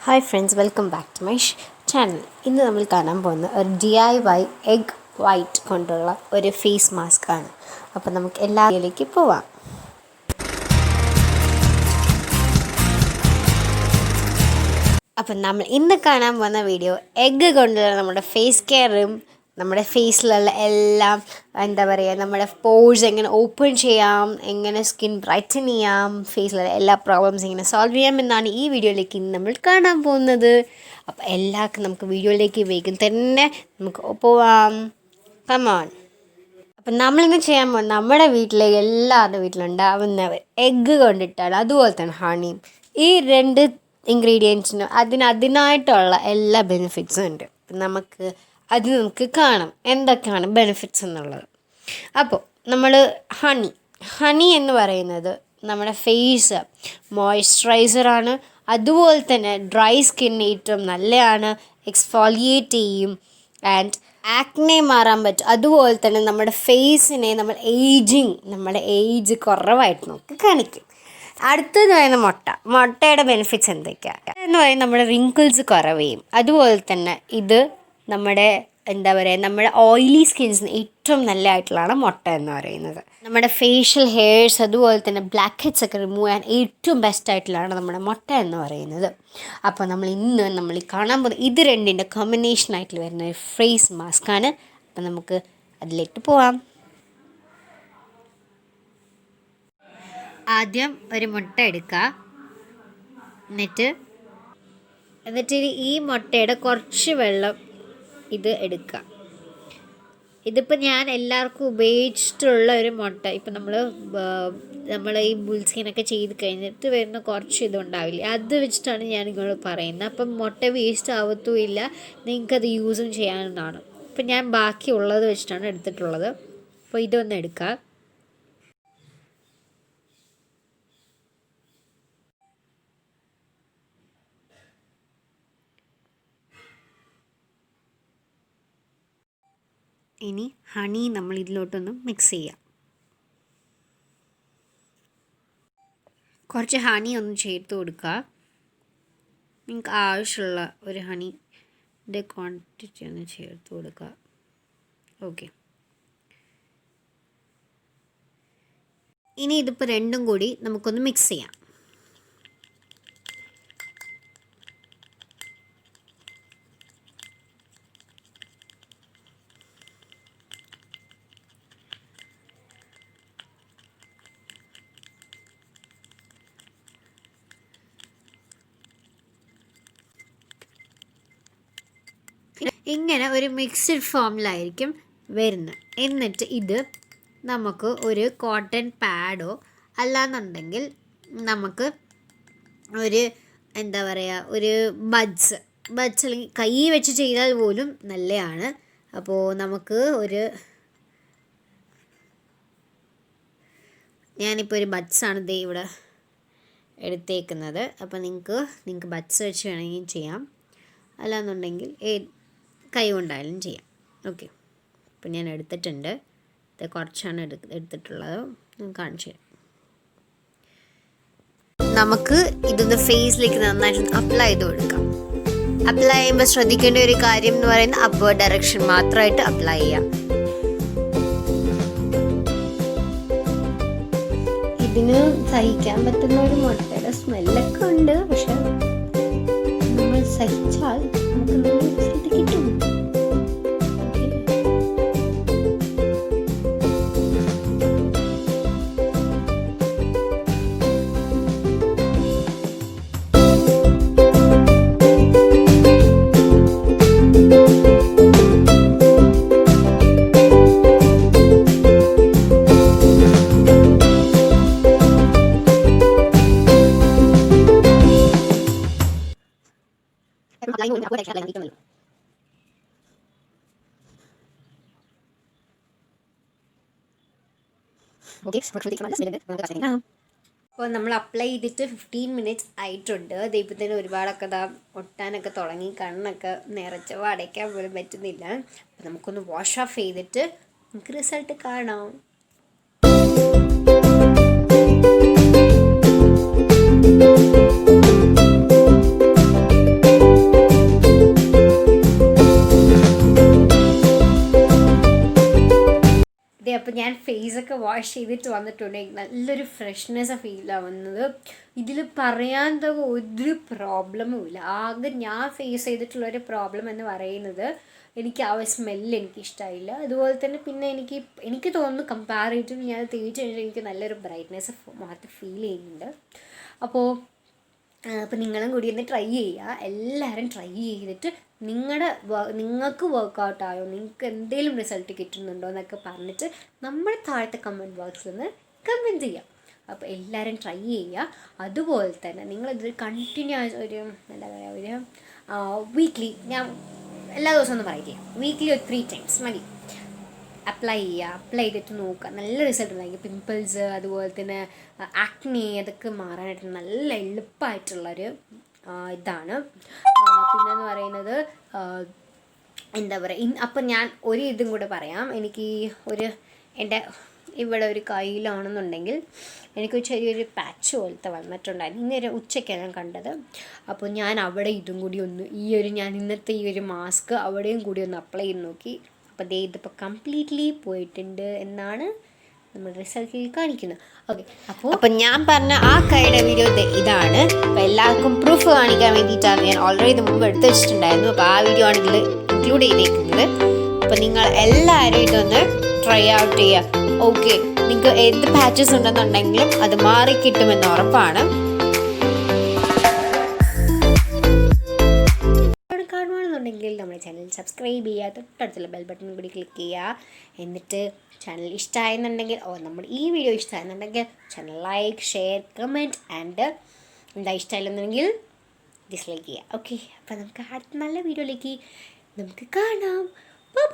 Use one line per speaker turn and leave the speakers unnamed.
Hi friends, welcome back to my channel. ഇന്ന് നമ്മൾ കാണാൻ പോകുന്ന ഒരു DIY എഗ് വൈറ്റ് കൊണ്ടുള്ള ഒരു ഫേസ് മാസ്ക് ആണ്. അപ്പോൾ നമുക്ക് എല്ലാത്തിലേക്ക് പോവാം. അപ്പം നമ്മൾ ഇന്ന് കാണാൻ പോകുന്ന വീഡിയോ എഗ്ഗ് കൊണ്ടുള്ള നമ്മുടെ ഫേസ് കെയറും നമ്മുടെ ഫേസിലുള്ള എല്ലാം എന്താ പറയുക, നമ്മുടെ പോഴ്സ് എങ്ങനെ ഓപ്പൺ ചെയ്യാം, എങ്ങനെ സ്കിൻ ബ്രൈറ്റൻ ചെയ്യാം, ഫേസിലുള്ള എല്ലാ പ്രോബ്ലംസ് എങ്ങനെ സോൾവ് ചെയ്യാം എന്നാണ് ഈ വീഡിയോയിലേക്ക് ഇന്ന് നമ്മൾ കാണാൻ പോകുന്നത്. അപ്പോൾ എല്ലാവർക്കും നമുക്ക് വീഡിയോയിലേക്ക് വേഗം തന്നെ നമുക്ക് പോവാം. കമോൺ. അപ്പം നമ്മളിന്ന് ചെയ്യാൻ പോകുന്നത് നമ്മുടെ വീട്ടിലെ എല്ലാവരുടെ വീട്ടിലുണ്ടാവുന്ന എഗ്ഗ് കൊണ്ടിട്ടാണ്, അതുപോലെ തന്നെ ഹണിയും. ഈ രണ്ട് ഇൻഗ്രീഡിയൻസിനും അതിനായിട്ടുള്ള എല്ലാ ബെനിഫിറ്റ്സും ഉണ്ട്. അത് നമുക്ക് കാണാം എന്തൊക്കെയാണ് ബെനിഫിറ്റ്സ് എന്നുള്ളത്. അപ്പോൾ നമ്മൾ ഹണി എന്ന് പറയുന്നത് നമ്മുടെ ഫേസ് മോയ്സ്ചറൈസറാണ്. അതുപോലെ തന്നെ ഡ്രൈ സ്കിന്നിന് ഏറ്റവും നല്ലതാണ്, എക്സ്ഫോളിയേറ്റ് ചെയ്യും ആൻഡ് ആക്നെ മാറാൻ പറ്റും. അതുപോലെ തന്നെ നമ്മുടെ ഫേസിനെ നമ്മുടെ ഏജ് കുറവായിട്ട് നമുക്ക് കാണിക്കും. അടുത്തത് പറയുന്ന മുട്ടയുടെ ബെനിഫിറ്റ്സ് എന്തൊക്കെയാണ് എന്ന് പറയുന്നത് നമ്മുടെ റിങ്കിൾസ് കുറവ് ചെയ്യും. അതുപോലെ തന്നെ ഇത് നമ്മുടെ നമ്മുടെ ഓയിലി സ്കിൻസിന് ഏറ്റവും നല്ലതായിട്ടുള്ളതാണ് മുട്ട എന്ന് പറയുന്നത്. നമ്മുടെ ഫേഷ്യൽ ഹെയർസ് അതുപോലെ തന്നെ ബ്ലാക്ക് ഹെഡ്സ് ഒക്കെ റിമൂവ് ചെയ്യാൻ ഏറ്റവും ബെസ്റ്റായിട്ടുള്ളതാണ് നമ്മുടെ മുട്ട എന്ന് പറയുന്നത്. അപ്പോൾ നമ്മൾ കാണാൻ പോകുന്നത് ഇത് രണ്ടിൻ്റെ കോമ്പിനേഷനായിട്ട് വരുന്ന ഒരു ഫേസ് മാസ്കാണ്. അപ്പോൾ നമുക്ക് അതിലേക്ക് പോവാം. ആദ്യം ഒരു മുട്ട എടുക്കുക. എന്നിട്ട് ഈ മുട്ടയുടെ കുറച്ച് വെള്ളം ഇത് എടുക്കുക. ഇതിപ്പോൾ ഞാൻ എല്ലാവർക്കും ഉപയോഗിച്ചിട്ടുള്ള ഒരു മുട്ട. ഇപ്പം നമ്മൾ ഈ ബുൾസ്കിനൊക്കെ ചെയ്ത് കഴിഞ്ഞിട്ട് വരുന്ന കുറച്ച് ഇതുണ്ടാവില്ലേ, അത് വെച്ചിട്ടാണ് ഞാൻ നിങ്ങളോട് പറയുന്നത്. അപ്പം മുട്ട വേസ്റ്റ് ആവത്തുമില്ല, നിങ്ങൾക്കത് യൂസും ചെയ്യാവുന്നതാണ്. അപ്പം ഞാൻ ബാക്കിയുള്ളത് വെച്ചിട്ടാണ് എടുത്തിട്ടുള്ളത്. അപ്പോൾ ഇതൊന്ന് എടുക്കുക. ഇനി ഹണി നമ്മൾ ഇതിലോട്ടൊന്ന് മിക്സ് ചെയ്യാം. കുറച്ച് ഹണി ഒന്ന് ചേർത്ത് കൊടുക്കുക. നിങ്ങൾക്ക് ആവശ്യമുള്ള ഒരു ഹണിൻ്റെ ക്വാണ്ടിറ്റി ഒന്ന് ചേർത്ത് കൊടുക്കുക. ഓക്കെ. ഇനി ഇതിപ്പോൾ രണ്ടും കൂടി നമുക്കൊന്ന് മിക്സ് ചെയ്യാം. ഇങ്ങനെ ഒരു മിക്സ്ഡ് ഫോമിലായിരിക്കും വരുന്നത്. എന്നിട്ട് ഇത് നമുക്ക് ഒരു കോട്ടൺ പാഡോ അല്ലാന്നുണ്ടെങ്കിൽ നമുക്ക് ഒരു ഒരു ബഡ്സ് അല്ലെങ്കിൽ കൈ വെച്ച് ചെയ്താൽ പോലും നല്ലതാണ്. അപ്പോൾ ഞാനിപ്പോൾ ഒരു ബഡ്സാണ് ഇവിടെ എടുത്തേക്കുന്നത്. അപ്പോൾ നിങ്ങൾക്ക് ബഡ്സ് വെച്ച് വേണമെങ്കിൽ ചെയ്യാം, അല്ലാന്നുണ്ടെങ്കിൽ കൈ കൊണ്ടായാലും ചെയ്യാം. ഓക്കെ. അപ്പോൾ ഞാൻ എടുത്തിട്ടുണ്ട്. ഇത് കുറച്ചാണ് എടുത്തിട്ടുള്ളത്, ഞാൻ കാണിച്ചു തരാം. നമുക്ക് ഇതൊന്ന് ഫേസിലേക്ക് നന്നായിട്ട് അപ്ലൈ ചെയ്ത് കൊടുക്കാം. അപ്ലൈ ചെയ്യുമ്പോൾ ശ്രദ്ധിക്കേണ്ട ഒരു കാര്യം എന്ന് പറയുന്നത് അപ്വേർഡ് ഡയറക്ഷൻ മാത്രമായിട്ട് അപ്ലൈ ചെയ്യാം. ഇതിന് സഹിക്കാൻ പറ്റുന്ന ഒരു മുട്ടയുടെ സ്മെല്ലൊക്കെ ഉണ്ട്, പക്ഷെ നമ്മൾ സഹിച്ചാൽ നമുക്ക് നല്ല റിസൾട്ട് കിട്ടും. അപ്പോൾ നമ്മൾ അപ്ലൈ ചെയ്തിട്ട് 15 മിനിറ്റ്സ് ആയിട്ടുണ്ട്. ഇപ്പം തന്നെ ഒരുപാടൊക്കെ ഒട്ടാനൊക്കെ തുടങ്ങി, കണ്ണൊക്കെ നിറച്ച് അടയ്ക്കാൻ പോലും പറ്റുന്നില്ല. അപ്പോൾ നമുക്കൊന്ന് വാഷ് ഓഫ് ചെയ്തിട്ട് നമുക്ക് റിസൾട്ട് കാണാം. ഫേസൊക്കെ വാഷ് ചെയ്തിട്ട് വന്നിട്ടുണ്ടെങ്കിൽ നല്ലൊരു ഫ്രഷ്നെസ് ഫീൽ ആവുന്നത്. ഇതിൽ പറയാൻ ഒരു പ്രോബ്ലമും ഇല്ല. ആകെ ഞാൻ ഫേസ് ചെയ്തിട്ടുള്ളൊരു പ്രോബ്ലം എന്ന് പറയുന്നത് എനിക്ക് ആ സ്മെല്ല് എനിക്കിഷ്ടമായില്ല. അതുപോലെ തന്നെ പിന്നെ എനിക്ക് തോന്നുന്നു കമ്പാരിറ്റീവ് ഞാൻ തേച്ച് കഴിഞ്ഞാൽ എനിക്ക് നല്ലൊരു ബ്രൈറ്റ്നെസ് മാത്രം ഫീൽ ചെയ്യുന്നുണ്ട്. അപ്പോൾ നിങ്ങളും കൂടി ഒന്ന് ട്രൈ ചെയ്യുക. എല്ലാവരും ട്രൈ ചെയ്തിട്ട് നിങ്ങൾക്ക് വർക്കൗട്ടായോ, നിങ്ങൾക്ക് എന്തെങ്കിലും റിസൾട്ട് കിട്ടുന്നുണ്ടോ എന്നൊക്കെ പറഞ്ഞിട്ട് നമ്മുടെ താഴത്തെ കമൻറ്റ് ബോക്സിൽ നിന്ന് കമൻറ്റ് ചെയ്യാം. അപ്പോൾ എല്ലാവരും ട്രൈ ചെയ്യുക. അതുപോലെ തന്നെ നിങ്ങളിത് കണ്ടിന്യൂസ് എന്താ പറയുക, വീക്ക്ലി, ഞാൻ എല്ലാ ദിവസവും ഒന്നും പറയില്ല, വീക്ക്ലി ഒരു 3 times മതി അപ്ലൈ ചെയ്തിട്ട് നോക്കുക. നല്ല റിസൾട്ട് ഉണ്ടായിരിക്കും. പിമ്പിൾസ്, അതുപോലെ തന്നെ ആക്നെ, അതൊക്കെ മാറാനായിട്ട് നല്ല എളുപ്പമായിട്ടുള്ളൊരു ഇതാണ്. പിന്നെന്ന് പറയുന്നത് എന്താ പറയുക, അപ്പം ഞാൻ ഒരു ഇതും കൂടെ പറയാം. എനിക്ക് എൻ്റെ ഇവിടെ ഒരു കയ്യിലാണെന്നുണ്ടെങ്കിൽ എനിക്കൊരു ചെറിയൊരു പാച്ച് പോലത്തെ വന്നിട്ടുണ്ടായിരുന്നു. ഇന്നൊരു ഉച്ചയ്ക്കാണ് ഞാൻ കണ്ടത്. അപ്പോൾ ഞാൻ അവിടെ ഇതും കൂടി ഒന്ന് ഞാൻ ഇന്നത്തെ ഈ ഒരു മാസ്ക് അവിടെയും കൂടി ഒന്ന് അപ്ലൈ ചെയ്ത് നോക്കി. അപ്പോൾ ഇതിപ്പോൾ കംപ്ലീറ്റ്ലി പോയിട്ടുണ്ട് എന്നാണ് നമ്മൾ റിസൾട്ടിൽ കാണിക്കുന്നത്. ഓക്കെ, അപ്പോൾ ഞാൻ പറഞ്ഞ ആ കൈയുടെ വീഡിയോ ഇതാണ്. അപ്പോൾ എല്ലാവർക്കും പ്രൂഫ് കാണിക്കാൻ വേണ്ടിയിട്ടാണ് ഞാൻ ഓൾറെഡി ഇത് മുമ്പ് എടുത്ത് വെച്ചിട്ടുണ്ടായിരുന്നു. അപ്പോൾ ആ വീഡിയോ ആണ് ഇതിൽ ഇൻക്ലൂഡ് ചെയ്തേക്കുന്നത്. അപ്പോൾ നിങ്ങൾ എല്ലാവരും ഇതൊന്ന് ട്രൈ ഔട്ട് ചെയ്യുക. ഓക്കെ, നിങ്ങൾക്ക് എന്ത് പാച്ചസ് ഉണ്ടെന്നുണ്ടെങ്കിലും അത് മാറിക്കിട്ടുമെന്ന് ഉറപ്പാണ്. കാണുകയാണെന്നുണ്ടെങ്കിൽ നമ്മുടെ ചാനൽ സബ്സ്ക്രൈബ് ചെയ്യുക, തൊട്ടടുത്തുള്ള ബെൽ ബട്ടൺ കൂടി ക്ലിക്ക് ചെയ്യുക. എന്നിട്ട് ചാനൽ ഇഷ്ടമായെന്നുണ്ടെങ്കിൽ നമ്മുടെ ഈ വീഡിയോ ഇഷ്ടമായെന്നുണ്ടെങ്കിൽ channel like, share, comment and എന്താ ഇഷ്ടമായില്ലെന്നുണ്ടെങ്കിൽ ഡിസ്ലൈക്ക് ചെയ്യുക. ഓക്കെ, അപ്പോൾ നമുക്ക് അടുത്ത നല്ല വീഡിയോയിലേക്ക് നമുക്ക് കാണാം. ബൈ.